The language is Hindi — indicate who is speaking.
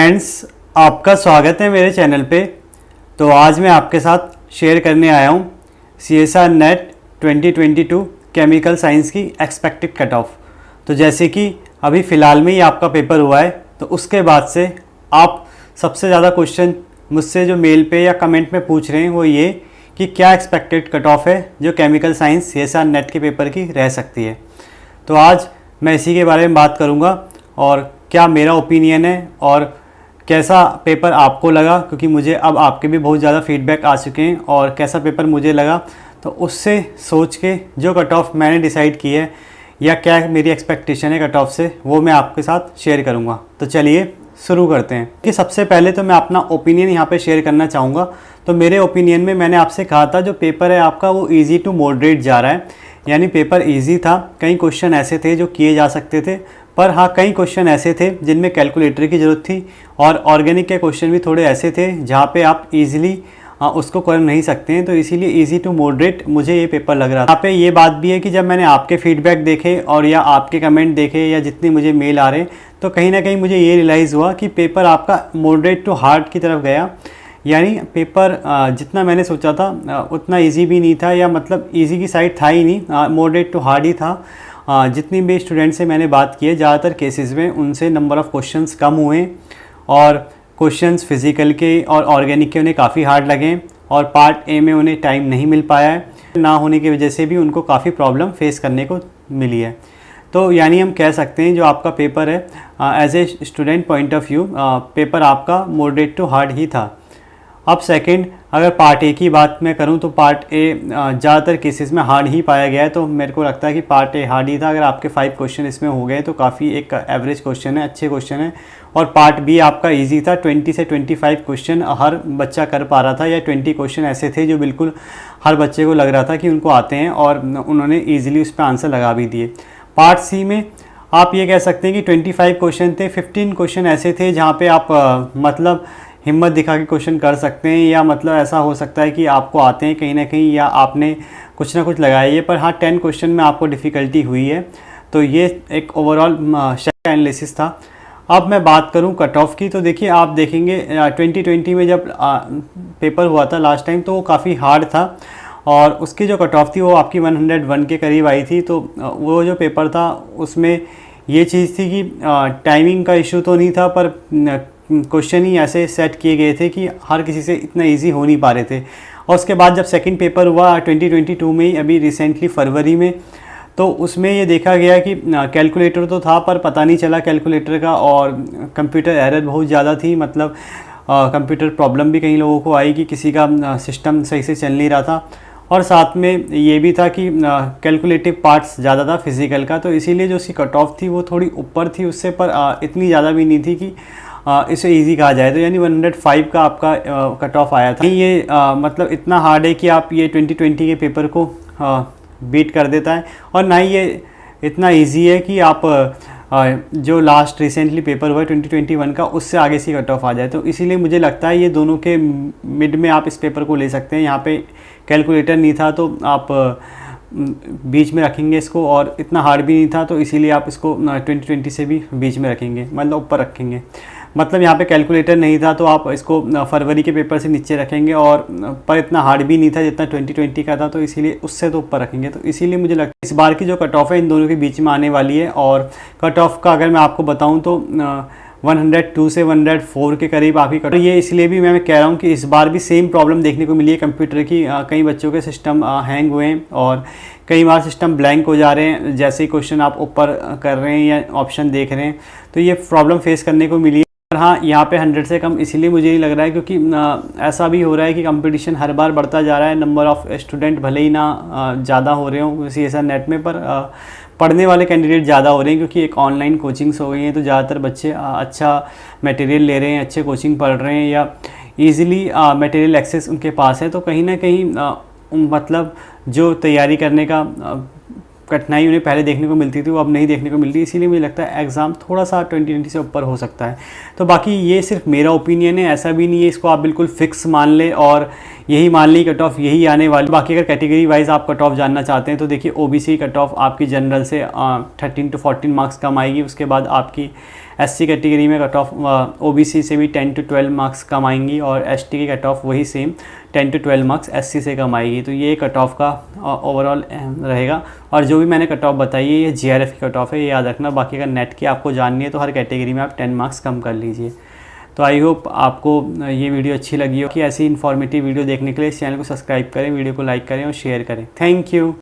Speaker 1: फ्रेंड्स, आपका स्वागत है मेरे चैनल पे। तो आज मैं आपके साथ शेयर करने आया हूँ CSR नेट 2022 केमिकल साइंस की एक्सपेक्टेड कट ऑफ। तो जैसे कि अभी फ़िलहाल में ही आपका पेपर हुआ है, तो उसके बाद से आप सबसे ज़्यादा क्वेश्चन मुझसे जो मेल पे या कमेंट में पूछ रहे हैं वो ये कि क्या एक्सपेक्टेड कट ऑफ है जो केमिकल साइंस CSR नेट के पेपर की रह सकती है। तो आज मैं इसी के बारे में बात करूँगा और क्या मेरा ओपिनियन है और कैसा पेपर आपको लगा, क्योंकि मुझे अब आपके भी बहुत ज़्यादा फीडबैक आ चुके हैं और कैसा पेपर मुझे लगा, तो उससे सोच के जो कट ऑफ मैंने डिसाइड की है या क्या मेरी एक्सपेक्टेशन है कट ऑफ से, वो मैं आपके साथ शेयर करूँगा। तो चलिए शुरू करते हैं कि सबसे पहले तो मैं अपना ओपिनियन यहाँ पे शेयर करना चाहूँगा। तो मेरे ओपिनियन में मैंने आपसे कहा था जो पेपर है आपका वो ईजी टू मॉडरेट जा रहा है, यानी पेपर ईजी था। कई क्वेश्चन ऐसे थे जो किए जा सकते थे, पर हाँ कई क्वेश्चन ऐसे थे जिनमें कैलकुलेटर की ज़रूरत थी और ऑर्गेनिक के क्वेश्चन भी थोड़े ऐसे थे जहाँ पे आप इजीली उसको कर नहीं सकते हैं। तो इसीलिए इजी टू मॉडरेट मुझे ये पेपर लग रहा था। यहाँ पे ये बात भी है कि जब मैंने आपके फीडबैक देखे और या आपके कमेंट देखे या जितने मुझे मेल आ रहे हैं, तो कहीं ना कहीं मुझे ये रियलाइज़ हुआ कि पेपर आपका मॉडरेट टू हार्ड की तरफ गया। यानी पेपर जितना मैंने सोचा था उतना ईजी भी नहीं था, या मतलब ईजी की साइड था ही नहीं, मॉडरेट टू हार्ड ही था। जितनी भी स्टूडेंट से मैंने बात की है ज़्यादातर केसेस में उनसे नंबर ऑफ़ क्वेश्चंस कम हुए और क्वेश्चंस फिज़िकल के और ऑर्गेनिक के उन्हें काफ़ी हार्ड लगे और पार्ट ए में उन्हें टाइम नहीं मिल पाया है। ना होने की वजह से भी उनको काफ़ी प्रॉब्लम फेस करने को मिली है। तो यानी हम कह सकते हैं जो आपका पेपर है as a student point of view paper आपका मॉडरेट टू हार्ड ही था। अब सेकंड, अगर पार्ट ए की बात मैं करूं तो पार्ट ए ज़्यादातर केसेस में हार्ड ही पाया गया है। तो मेरे को लगता है कि पार्ट ए हार्ड ही था। अगर आपके 5 क्वेश्चन इसमें हो गए तो काफ़ी एक एवरेज क्वेश्चन है, अच्छे क्वेश्चन है। और पार्ट बी आपका इजी था, 20 से 25 क्वेश्चन हर बच्चा कर पा रहा था, या 20 क्वेश्चन ऐसे थे जो बिल्कुल हर बच्चे को लग रहा था कि उनको आते हैं और उन्होंने ईजिली उस पर आंसर लगा भी दिए। पार्ट सी में आप ये कह सकते हैं कि 25 क्वेश्चन थे, 15 क्वेश्चन ऐसे थे जहाँ पे आप मतलब हिम्मत दिखा के क्वेश्चन कर सकते हैं, या मतलब ऐसा हो सकता है कि आपको आते हैं कहीं ना कहीं या आपने कुछ ना कुछ लगाया है। पर हाँ 10 क्वेश्चन में आपको डिफ़िकल्टी हुई है। तो ये एक ओवरऑल एनालिसिस था। अब मैं बात करूं कट ऑफ की, तो देखिए आप देखेंगे 2020 में जब पेपर हुआ था लास्ट टाइम तो वो काफ़ी हार्ड था और उसकी जो कट ऑफ थी वो आपकी 101 के करीब आई थी। तो वो जो पेपर था उसमें ये चीज़ थी कि टाइमिंग का इशू तो नहीं था, पर क्वेश्चन ही ऐसे सेट किए गए थे कि हर किसी से इतना इजी हो नहीं पा रहे थे। और उसके बाद जब सेकंड पेपर हुआ 2022 में ही, अभी रिसेंटली फरवरी में, तो उसमें ये देखा गया कि कैलकुलेटर तो था पर पता नहीं चला कैलकुलेटर का, और कंप्यूटर एरर बहुत ज़्यादा थी। मतलब कंप्यूटर प्रॉब्लम भी कई लोगों को आई कि किसी का सिस्टम सही से चल नहीं रहा था। और साथ में ये भी था कि कैलकुलेटिव पार्ट्स ज़्यादा था फिज़िकल का, तो इसीलिए जो उसकी कट ऑफ थी वो थोड़ी ऊपर थी उससे, पर इतनी ज़्यादा भी नहीं थी कि इसे इजी कहा जाए। तो यानी 105 का आपका कट ऑफ आया था। ये मतलब इतना हार्ड है कि आप ये 2020 के पेपर को बीट कर देता है, और ना ही ये इतना इजी है कि आप जो लास्ट रिसेंटली पेपर हुआ है 2021 का उससे आगे सी कट ऑफ आ जाए। तो इसीलिए मुझे लगता है ये दोनों के मिड में आप इस पेपर को ले सकते हैं। यहाँ पे कैलकुलेटर नहीं था तो आप बीच में रखेंगे इसको, और इतना हार्ड भी नहीं था तो इसीलिए आप इसको 2020 से भी बीच में रखेंगे, मतलब ऊपर रखेंगे। मतलब यहाँ पे कैलकुलेटर नहीं था तो आप इसको फरवरी के पेपर से नीचे रखेंगे, और पर इतना हार्ड भी नहीं था जितना 2020 का था, तो इसीलिए उससे तो ऊपर रखेंगे। तो इसीलिए मुझे लगता है इस बार की जो कट ऑफ है इन दोनों के बीच में आने वाली है। और कट ऑफ का अगर मैं आपको बताऊँ तो 102 से 104 के करीब आप ही कट। ये इसलिए भी मैं कह रहा हूँ कि इस बार भी सेम प्रॉब्लम देखने को मिली है कंप्यूटर की। कई बच्चों के सिस्टम हैंग हुए हैं और कई बार सिस्टम ब्लैंक हो जा रहे हैं जैसे ही क्वेश्चन आप ऊपर कर रहे हैं या ऑप्शन देख रहे हैं। तो ये प्रॉब्लम फेस करने को मिली है। पर हाँ यहाँ पे 100 से कम इसीलिए मुझे नहीं लग रहा है क्योंकि ऐसा भी हो रहा है कि कंपटीशन हर बार बढ़ता जा रहा है। नंबर ऑफ़ स्टूडेंट भले ही ना ज़्यादा हो रहे हों CSR नेट में, पर पढ़ने वाले कैंडिडेट ज़्यादा हो रहे हैं क्योंकि एक ऑनलाइन कोचिंग्स हो गई हैं। तो ज़्यादातर बच्चे अच्छा मटेरियल ले रहे हैं, अच्छे कोचिंग पढ़ रहे हैं, या ईज़िली मटेरियल एक्सेस उनके पास है। तो कहीं ना कहीं मतलब जो तैयारी करने का कठिनाई उन्हें पहले देखने को मिलती थी वो अब नहीं देखने को मिलती। इसीलिए मुझे लगता है एग्ज़ाम थोड़ा सा 2020 से ऊपर हो सकता है। तो बाकी ये सिर्फ मेरा ओपिनियन है, ऐसा भी नहीं है इसको आप बिल्कुल फिक्स मान लें और यही मान ली कट ऑफ यही आने वाली। बाकी अगर कैटेगरी वाइज आप कट ऑफ जानना चाहते हैं तो देखिए OBC कट ऑफ आपकी जनरल से 13 to 14 मार्क्स कम आएगी। उसके बाद आपकी SC कैटेगरी में कट ऑफ OBC से भी 10 to 12 मार्क्स कम आएंगी और ST की कट ऑफ वही सेम 10 to 12 मार्क्स SC से कम आएगी। तो ये कट ऑफ का ओवरऑल रहेगा। और जो भी मैंने कट ऑफ बताई है ये GRF की कट ऑफ है, ये याद रखना। बाकी अगर नेट की आपको जाननी है तो हर कैटेगरी में आप 10 मार्क्स कम कर लीजिए। तो आई होप आपको ये वीडियो अच्छी लगी हो कि ऐसी इन्फॉर्मेटिव वीडियो देखने के लिए इस चैनल को सब्सक्राइब करें, वीडियो को लाइक करें और शेयर करें। Thank you.